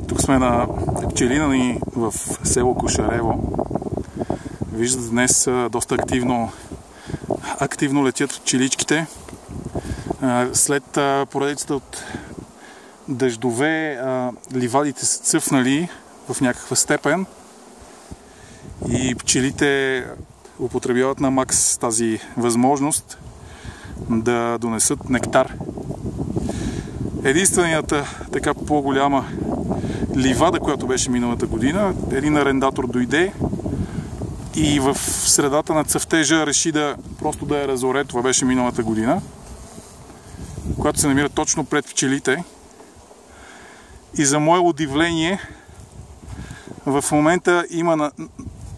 Тук сме на пчелина ни в село Кошарево. Виждате, днес доста активно летят пчеличките. След поредицата от дъждове, ливадите са цъфнали в някаква степен и пчелите употребяват на макс тази възможност да донесат нектар. Единствената така по-голяма ливада, която беше миналата година, един арендатор дойде и в средата на цъфтежа реши просто да я разоре. Това беше миналата година, която се намира точно пред пчелите. И за мое удивление, в момента има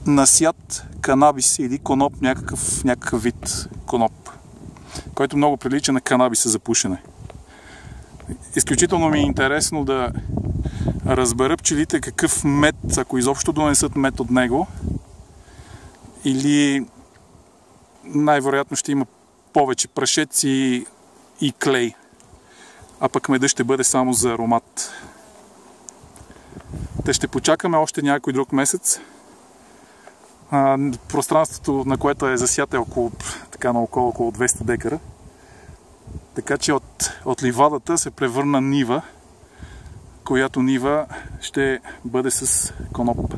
насят канабис или коноп, някакъв вид коноп, който много прилича на канабиса за пушене. Изключително ми е интересно да разбера пчелите какъв мед, ако изобщо донесат мед от него, или най-вероятно ще има повече прашеци и клей, а пък медът ще бъде само за аромат. Те ще почакаме още някой друг месец. Пространството, на което е засято, е около 200 декара. Така че от ливадата се превърна нива, която нива ще бъде с коноп.